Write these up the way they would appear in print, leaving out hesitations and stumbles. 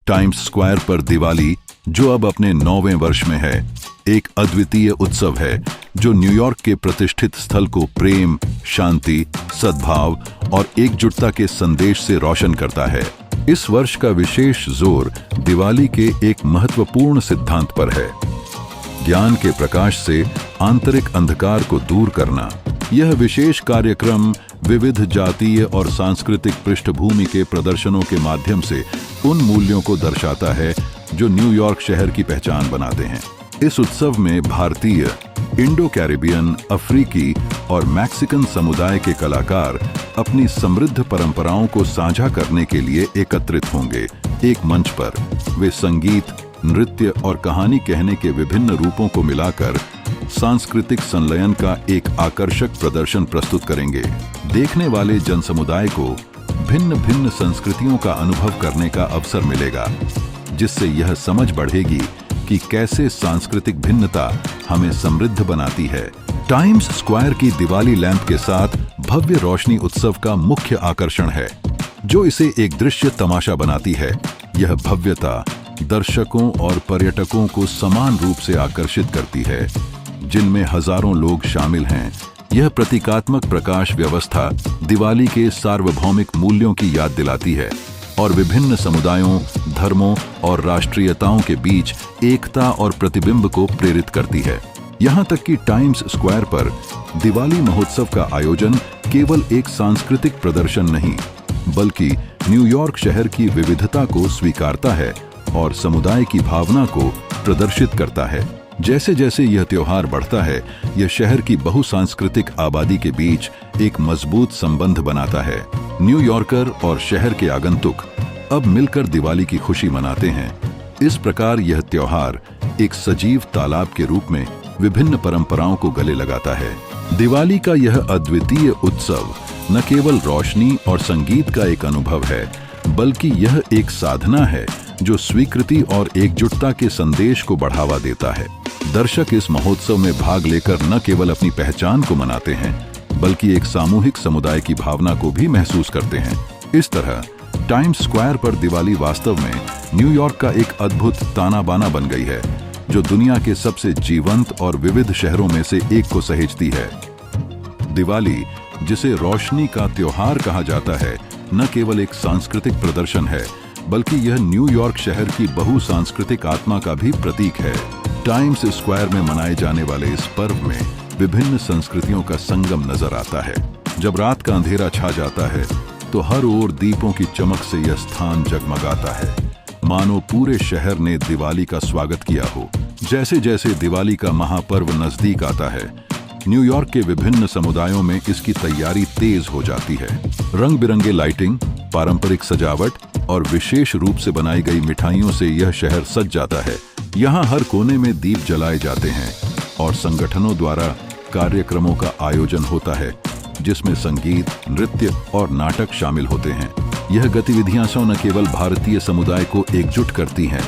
Times square पर दिवाली, जो अब अपने 9वें वर्ष में है, एक अद्वितीय उत्सव है जो न्यूयॉर्क के प्रतिष्ठित स्थल को प्रेम, शांति, सद्भाव और एकजुटता के संदेश से रोशन करता है। इस वर्ष का विशेष जोर दिवाली के एक महत्वपूर्ण सिद्धांत पर है, ज्ञान के प्रकाश से आंतरिक अंधकार को दूर करना। यह विशेष कार्यक्रम विविध जातीय और सांस्कृतिक पृष्ठभूमि के प्रदर्शनों के माध्यम से उन मूल्यों को दर्शाता है जो न्यूयॉर्क शहर की पहचान बनाते हैं। इस उत्सव में भारतीय, इंडो कैरिबियन, अफ्रीकी और मैक्सिकन समुदाय के कलाकार अपनी समृद्ध परंपराओं को साझा करने के लिए एकत्रित होंगे। एक मंच पर वे संगीत, नृत्य और कहानी कहने के विभिन्न रूपों को मिलाकर सांस्कृतिक संलयन का एक आकर्षक प्रदर्शन प्रस्तुत करेंगे। देखने वाले जनसमुदाय को भिन्न भिन्न संस्कृतियों का अनुभव करने का अवसर मिलेगा, जिससे यह समझ बढ़ेगी कि कैसे सांस्कृतिक भिन्नता हमें समृद्ध बनाती है। टाइम्स स्क्वायर की दिवाली लैंप के साथ भव्य रोशनी उत्सव का मुख्य आकर्षण है, जो इसे एक दृश्य तमाशा बनाती है। यह भव्यता दर्शकों और पर्यटकों को समान रूप से आकर्षित करती है, जिनमें हजारों लोग शामिल हैं। यह प्रतीकात्मक प्रकाश व्यवस्था दिवाली के सार्वभौमिक मूल्यों की याद दिलाती है और विभिन्न समुदायों, धर्मों और राष्ट्रीयताओं के बीच एकता और प्रतिबिंब को प्रेरित करती है। यहाँ तक कि टाइम्स स्क्वायर पर दिवाली महोत्सव का आयोजन केवल एक सांस्कृतिक प्रदर्शन नहीं, बल्कि न्यूयॉर्क शहर की विविधता को स्वीकारता है और समुदाय की भावना को प्रदर्शित करता है। जैसे जैसे यह त्योहार बढ़ता है, यह शहर की बहुसांस्कृतिक आबादी के बीच एक मजबूत संबंध बनाता है। न्यूयॉर्कर और शहर के आगंतुक अब मिलकर दिवाली की खुशी मनाते हैं। इस प्रकार यह त्योहार एक सजीव तालाब के रूप में विभिन्न परंपराओं को गले लगाता है। दिवाली का यह अद्वितीय उत्सव न केवल रोशनी और संगीत का एक अनुभव है, बल्कि यह एक साधना है जो स्वीकृति और एकजुटता के संदेश को बढ़ावा देता है। दर्शक इस महोत्सव में भाग लेकर न केवल अपनी पहचान को मनाते हैं, बल्कि एक सामूहिक समुदाय की भावना को भी महसूस करते हैं। इस तरह टाइम्स स्क्वायर पर दिवाली वास्तव में न्यूयॉर्क का एक अद्भुत ताना बाना बन गई है, जो दुनिया के सबसे जीवंत और विविध शहरों में से एक को सहेजती है। दिवाली, जिसे रोशनी का त्योहार कहा जाता है, न केवल एक सांस्कृतिक प्रदर्शन है, बल्कि यह न्यूयॉर्क शहर की बहुसांस्कृतिक आत्मा का भी प्रतीक है। टाइम्स स्क्वायर में मनाए जाने वाले इस पर्व में विभिन्न संस्कृतियों का संगम नजर आता है। जब रात का अंधेरा छा जाता है, तो हर ओर दीपों की चमक से यह स्थान जगमगाता है, मानो पूरे शहर ने दिवाली का स्वागत किया हो। जैसे जैसे दिवाली का महापर्व नजदीक आता है, न्यूयॉर्क के विभिन्न समुदायों में इसकी तैयारी तेज हो जाती है। रंग बिरंगे लाइटिंग, पारंपरिक सजावट और विशेष रूप से बनाई गई मिठाइयों से यह शहर सज जाता है। यहाँ हर कोने में दीप जलाए जाते हैं और संगठनों द्वारा कार्यक्रमों का आयोजन होता है, जिसमें संगीत, नृत्य और नाटक शामिल होते हैं। यह गतिविधियां न केवल भारतीय समुदाय को एकजुट करती हैं,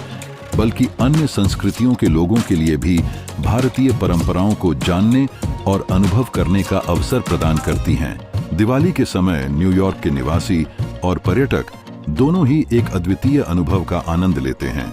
बल्कि अन्य संस्कृतियों के लोगों के लिए भी भारतीय परंपराओं को जानने और अनुभव करने का अवसर प्रदान करती हैं। दिवाली के समय न्यूयॉर्क के निवासी और पर्यटक दोनों ही एक अद्वितीय अनुभव का आनंद लेते हैं।